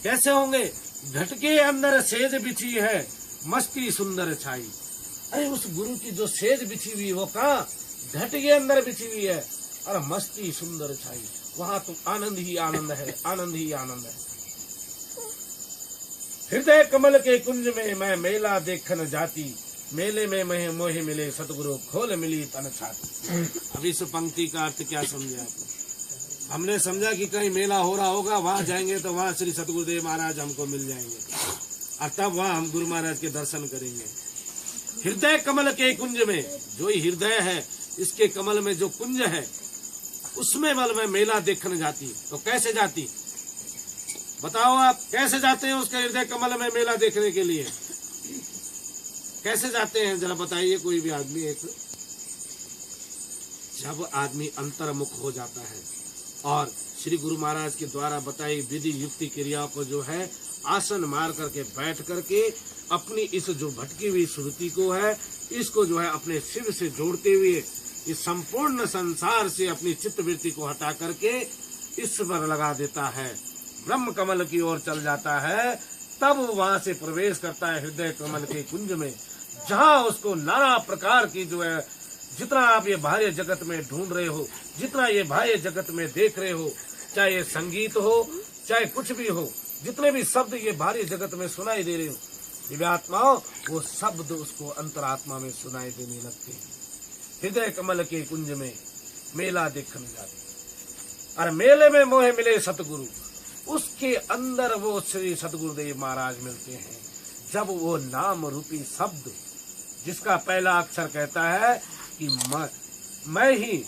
कैसे होंगे? घट के अंदर सेज बिछी है, मस्ती सुंदर छाई। अरे उस गुरु की जो सेज बिछी हुई वो कहाँ? घट के अंदर बिछी हुई है और मस्ती सुंदर छाई। वहां तो आनंद ही आनंद है, आनंद ही आनंद है। हृदय कमल के कुंज में मैं मेला देखन जाती, मेले में मैं मोह मिले सतगुरु खोल मिली तन छाती। अब इस पंक्ति का अर्थ क्या समझे आपने? हमने समझा कि कहीं मेला हो रहा होगा, वहां जाएंगे तो वहां श्री सतगुरुदेव महाराज हमको मिल जाएंगे और तब वहां हम गुरु महाराज के दर्शन करेंगे। हृदय कमल के कुंज में, जो ही हृदय है इसके कमल में जो कुंज है उसमें बल में मेला देखने जाती। तो कैसे जाती बताओ आप? कैसे जाते हैं उसके हृदय कमल में मेला देखने के लिए? कैसे जाते हैं जरा बताइए कोई भी आदमी। एक जब आदमी अंतर्मुख हो जाता है और श्री गुरु महाराज के द्वारा बताई विधि युक्ति क्रियाओं को जो है आसन मार करके बैठ करके अपनी इस जो भटकी हुई श्रुति को है इसको जो है अपने शिव से जोड़ते हुए इस संपूर्ण संसार से अपनी चित्तवृत्ति को हटा करके इस पर लगा देता है, ब्रह्म कमल की ओर चल जाता है। तब वहां से प्रवेश करता है हृदय कमल के कुंज में, जहां उसको नाना प्रकार की जो है जितना आप ये बाह्य जगत में ढूंढ रहे हो, जितना ये बाह्य जगत में देख रहे हो, चाहे ये संगीत हो चाहे कुछ भी हो, जितने भी शब्द ये बाह्य जगत में सुनाई दे रहे हो दिव्यात्माओं, वो शब्द उसको अंतरात्मा में सुनाई देने लगते हैं। हृदय कमल के कुंज में मेला देखने जाते और मेले में मोह मिले सतगुरु, उसके अंदर वो श्री सतगुरुदेव महाराज मिलते हैं। जब वो नाम रूपी शब्द जिसका पहला अक्षर कहता है कि मैं ही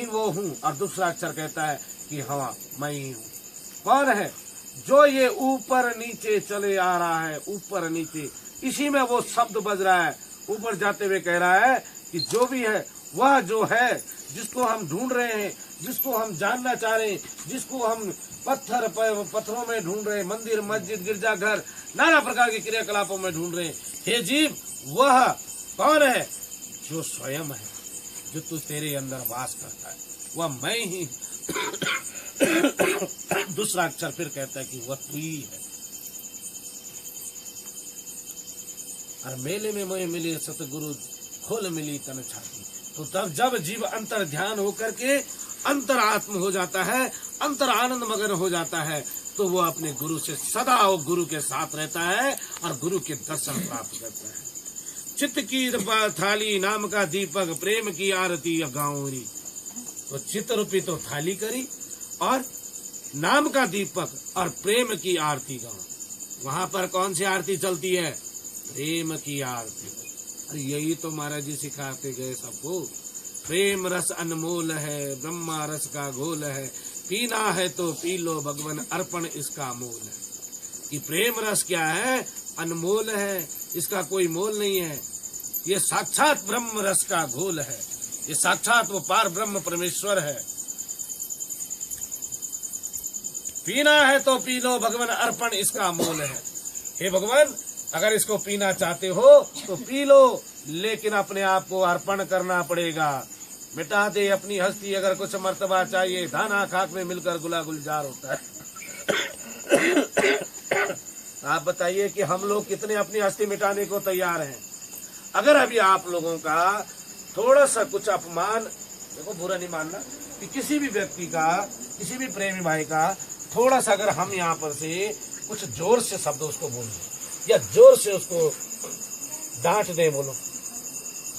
वो हूँ और दूसरा अक्षर कहता है कि हाँ मैं ही हूँ। कौन है? जो ये ऊपर नीचे चले आ रहा है, ऊपर नीचे, इसी में वो शब्द बज रहा है। ऊपर जाते हुए कह रहा है कि जो भी है वह जो है जिसको हम ढूंढ रहे हैं, जिसको हम जानना चाह रहे हैं, जिसको हम पत्थरों में ढूंढ रहे हैं, मंदिर मस्जिद गिरजाघर नाना प्रकार के क्रियाकलापों में ढूंढ रहे हैं, हे जीव वह कौन है? जो स्वयं है, जो तू तेरे अंदर वास करता है, वह मैं ही। दूसरा अक्षर फिर कहता है कि वह तू ही है। और मेले में मोह मिले सतगुरु खोल मिली तन छाती। तो तब जब जीव अंतर ध्यान होकर के अंतर आत्म हो जाता है, अंतर आनंद मगन हो जाता है, तो वो अपने गुरु से सदा वो गुरु के साथ रहता है और गुरु के दर्शन प्राप्त करता है। चित्त की थाली नाम का दीपक, प्रेम की आरती गाँवरी। तो चित्त रूपी तो थाली करी और नाम का दीपक और प्रेम की आरती गाँव। वहां पर कौन सी आरती चलती है? प्रेम की आरती। अरे यही तो महाराज जी सिखाते गए सबको। प्रेम रस अनमोल है, ब्रह्मा रस का घोल है, पीना है तो पी लो भगवान अर्पण इसका मोल है। कि प्रेम रस क्या है? अनमोल है, इसका कोई मोल नहीं है। ये साक्षात ब्रह्म रस का घोल है, ये साक्षात वो पार ब्रह्म परमेश्वर है। पीना है तो पी लो भगवान अर्पण इसका मोल है। हे भगवान, अगर इसको पीना चाहते हो तो पी लो, लेकिन अपने आप को अर्पण करना पड़ेगा। मिटा दे अपनी हस्ती अगर कुछ मर्तबा चाहिए, दाना खाक में मिलकर गुला गुलजार होता है। आप बताइए कि हम लोग कितने अपनी हस्ती मिटाने को तैयार हैं। अगर अभी आप लोगों का थोड़ा सा कुछ अपमान, देखो बुरा नहीं मानना, कि किसी भी व्यक्ति का, किसी भी प्रेमी भाई का थोड़ा सा अगर हम यहाँ पर से कुछ जोर से शब्द उसको बोल दें या जोर से उसको डांट दे बोलो,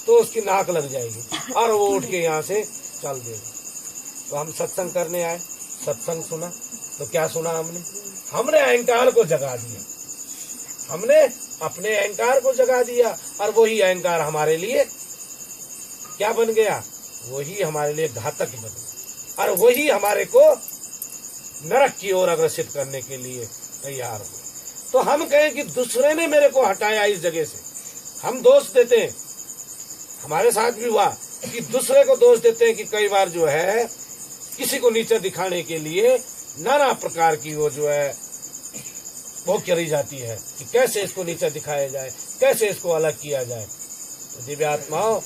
तो उसकी नाक लग जाएगी और वो उठ के यहाँ से चल देगा। तो हम सत्संग करने आए, सत्संग सुना, तो क्या सुना हमने अहंकार को जगा दिया, हमने अपने अहंकार को जगा दिया और वही अहंकार हमारे लिए क्या बन गया? वही हमारे लिए घातक बन गया और वही हमारे को नरक की ओर अग्रसित करने के लिए तैयार हो। तो हम कहें कि दूसरे ने मेरे को हटाया इस जगह से, हम दोष देते हैं। हमारे साथ भी हुआ कि दूसरे को दोष देते हैं कि कई बार जो है किसी को नीचे दिखाने के लिए नाना प्रकार की वो जो है वो करी जाती है कि कैसे इसको नीचे दिखाया जाए, कैसे इसको अलग किया जाए। तो दिव्यात्माओं,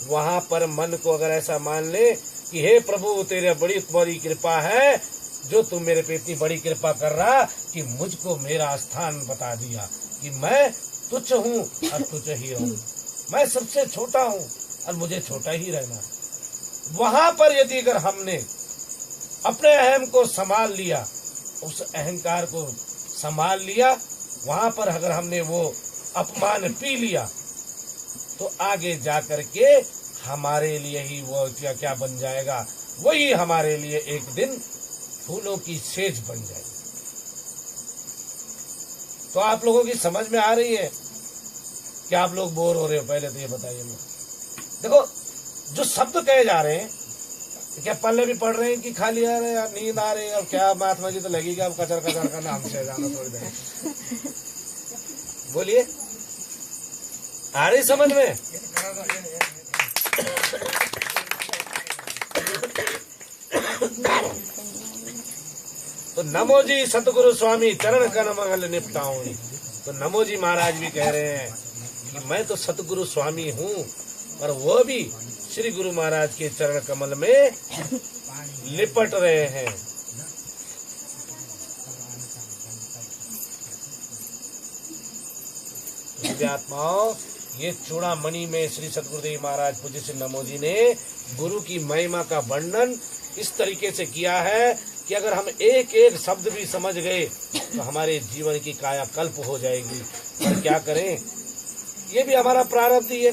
वहां पर मन को अगर ऐसा मान ले कि हे प्रभु तेरे बड़ी तुम्हारी कृपा है, जो तू मेरे पे इतनी बड़ी कृपा कर रहा कि मुझको मेरा स्थान बता दिया कि मैं तुच्छ हूँ और तुच्छ ही रहूं, मैं सबसे छोटा हूँ और मुझे छोटा ही रहना है। वहां पर यदि अगर हमने अपने अहम को संभाल लिया, उस अहंकार को संभाल लिया, वहां पर अगर हमने वो अपमान पी लिया, तो आगे जा करके हमारे लिए ही वो क्या बन जाएगा, वही हमारे लिए एक दिन फूलों की सेज बन जाएगी। तो आप लोगों की समझ में आ रही है कि आप लोग बोर हो रहे हो? पहले तो ये बताइए मुझे। देखो जो शब्द कहे जा रहे हैं, क्या पल्ले भी पढ़ रहे हैं कि खाली आ रहे हैं, नींद आ रही है, अब क्या महात्मा जी तो लगेगा अब कचर कचर का नाम से जाना थोड़ी देर। बोलिए, आ रही समझ में? तो नमो जी सतगुरु स्वामी चरण कमल निपटाऊं। तो नमो जी महाराज भी कह रहे हैं कि मैं तो सतगुरु स्वामी हूँ, पर वो भी श्री गुरु महाराज के चरण कमल में लिपट रहे हैं। आत्माओं, ये चूड़ामणि में श्री सतगुरुदेव महाराज पूज्य श्री नमो जी ने गुरु की महिमा का वर्णन इस तरीके से किया है कि अगर हम एक एक शब्द भी समझ गए तो हमारे जीवन की कायाकल्प हो जाएगी। पर क्या करें, ये भी हमारा प्रारब्ध ही है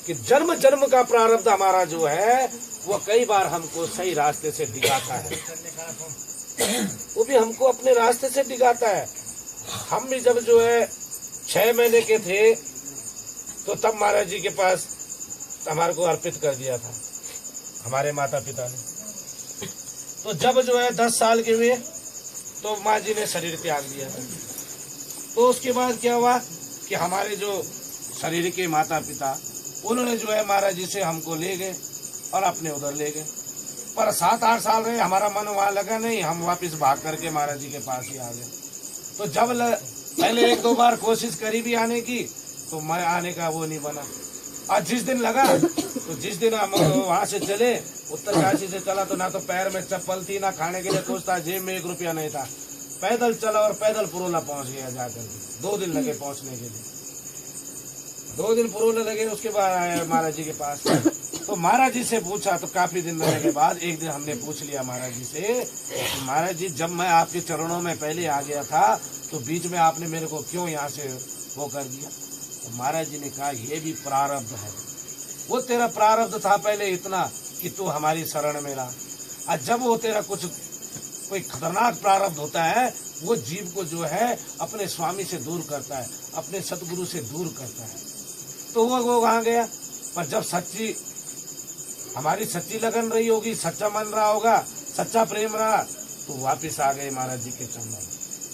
कि जन्म जन्म का प्रारब्ध हमारा जो है वो कई बार हमको सही रास्ते से डिगाता है, वो भी हमको अपने रास्ते से डिगाता है। हम भी जब जो है 6 महीने के थे तो तब महाराज जी के पास हमारे को अर्पित कर दिया था हमारे माता पिता ने। तो जब जो है 10 साल के हुए तो माँ जी ने शरीर त्याग दिया था। तो उसके बाद क्या हुआ कि हमारे जो शरीर के माता पिता उन्होंने जो है महाराज जी से हमको ले गए और अपने उधर ले गए। पर 7-8 साल रहे, हमारा मन वहाँ लगा नहीं, हम वापस भाग करके महाराज जी के पास ही आ गए। तो जब पहले 1-2 बार कोशिश करी भी आने की तो मैं आने का वो नहीं बना। और जिस दिन लगा तो जिस दिन हम वहाँ से चले, उत्तरकाशी से चला, तो ना तो पैर में चप्पल थी, ना खाने के लिए कुछ था, जेब में 1 रुपया नहीं था। पैदल चला और पैदल पुरोला पहुँच गया जाकर। 2 दिन लगे पहुँचने के लिए, 2 दिन पुरोले लगे। उसके बाद आया महाराज जी के पास। तो महाराज जी से पूछा, तो काफी दिन रहने के बाद एक दिन हमने पूछ लिया महाराज जी से, महाराज जी जब मैं आपके चरणों में पहले आ गया था तो बीच में आपने मेरे को क्यों यहाँ से वो कर दिया? तो महाराज जी ने कहा ये भी प्रारब्ध है, वो तेरा प्रारब्ध था पहले इतना कि तू हमारी शरण में रहा। और जब वो तेरा कुछ कोई खतरनाक प्रारब्ध होता है, वो जीव को जो है अपने स्वामी से दूर करता है, अपने सतगुरु से दूर करता है। तो वो वहां गया। पर जब हमारी सच्ची लगन रही होगी, सच्चा मन रहा होगा, सच्चा प्रेम रहा, तो वापिस आ गए महाराज जी के चरणों में।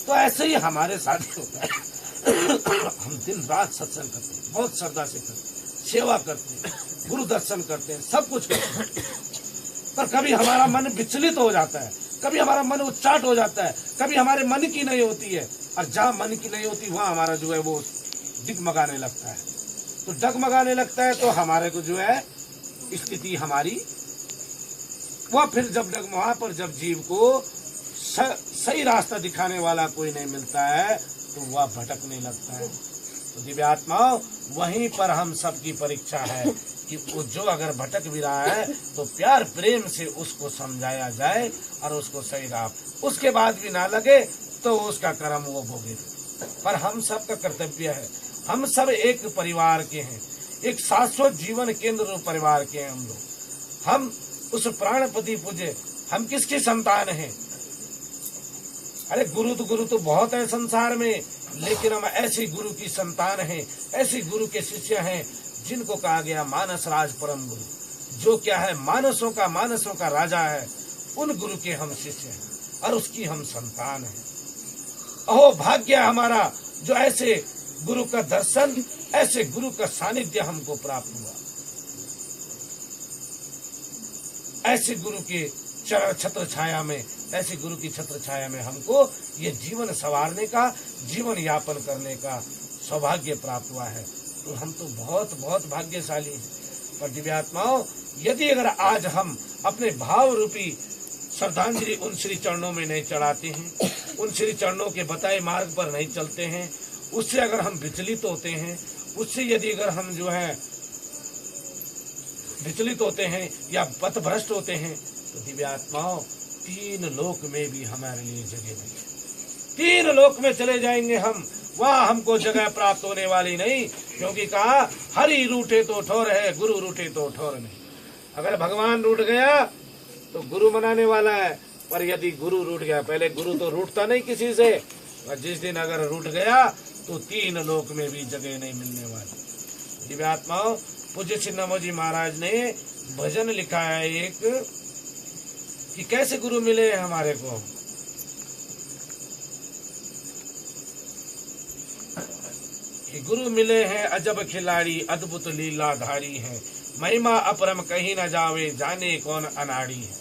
तो ऐसे ही हमारे साथ होता है। हम दिन रात सत्संग करते हैं, बहुत श्रद्धा से करते हैं, सेवा करते हैं, गुरु दर्शन करते हैं, सब कुछ करते हैं। पर कभी हमारा मन विचलित हो जाता है, कभी हमारा मन उच्चाट हो जाता है, कभी हमारे मन की नहीं होती है। और जहाँ मन की नहीं होती वहाँ हमारा जो है वो डगमगाने लगता है। तो डगमगाने लगता है तो हमारे को जो है स्थिति हमारी वह फिर जब वहां पर जब जीव को सही रास्ता दिखाने वाला कोई नहीं मिलता है तो वह भटकने लगता है। तो दिव्य आत्मा वहीं पर हम सबकी परीक्षा है कि वो जो अगर भटक भी रहा है तो प्यार प्रेम से उसको समझाया जाए और उसको सही राह, उसके बाद भी ना लगे तो उसका कर्म वो भोगे। पर हम सब का कर्तव्य है, हम सब एक परिवार के हैं, एक शाश्वत जीवन केंद्र परिवार के हैं हम लोग। हम उस प्राणपति पूज्य, हम किसकी संतान हैं? अरे गुरु तो बहुत है संसार में, लेकिन हम ऐसे गुरु की संतान हैं, ऐसे गुरु के शिष्य हैं जिनको कहा गया मानस राज परम गुरु, जो क्या है मानसों का राजा है। उन गुरु के हम शिष्य हैं और उसकी हम संतान हैं। अहो भाग्य हमारा जो ऐसे गुरु का दर्शन, ऐसे गुरु का सानिध्य हमको प्राप्त हुआ। ऐसे गुरु के छत्र छाया में, ऐसे गुरु की छत्र छाया में हमको ये जीवन संवारने का, जीवन यापन करने का सौभाग्य प्राप्त हुआ है। तो हम तो बहुत बहुत भाग्यशाली हैं। पर दिव्यात्माओं, यदि अगर आज हम अपने भाव रूपी श्रद्धांजलि उन श्री चरणों में नहीं चढ़ाते हैं, उन श्री चरणों के बताए मार्ग पर नहीं चलते हैं, उससे अगर हम विचलित होते हैं, उससे यदि अगर हम जो है विचलित होते हैं या पथभ्रष्ट होते हैं, तो दिव्य आत्माओं 3 लोक में भी हमारे लिए जगह नहीं है। 3 लोक में चले जाएंगे हम, वहां हमको जगह प्राप्त होने वाली नहीं, क्योंकि कहा हरि रूठे तो ठोर है, गुरु रूठे तो ठोर नहीं। अगर भगवान रूठ गया तो गुरु मनाने वाला है, पर यदि गुरु रूठ गया, पहले गुरु तो रूठता नहीं किसी से, और जिस दिन अगर रूठ गया तो 3 लोक में भी जगह नहीं मिलने वाली। दिव्य आत्माओं, पूज्य छिन्नमोजी महाराज ने भजन लिखा है एक, कि कैसे गुरु मिले हमारे को। गुरु मिले हैं अजब खिलाड़ी, अद्भुत लीलाधारी है, महिमा अपरम कहीं न जावे, जाने कौन अनाड़ी है।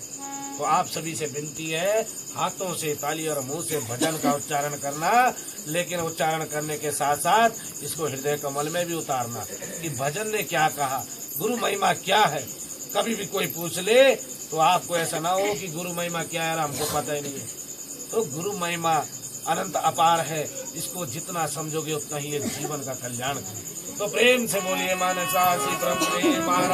तो आप सभी से विनती है, हाथों से ताली और मुंह से भजन का उच्चारण करना, लेकिन उच्चारण करने के साथ साथ इसको हृदय कमल में भी उतारना कि भजन ने क्या कहा, गुरु महिमा क्या है। कभी भी कोई पूछ ले तो आपको ऐसा ना हो कि गुरु महिमा क्या है, हमको पता ही नहीं है। तो गुरु महिमा अनंत अपार है, इसको जितना समझोगे उतना ही ये जीवन का कल्याण करें। तो प्रेम से बोलिए मानसा श्री प्रभु महाराज।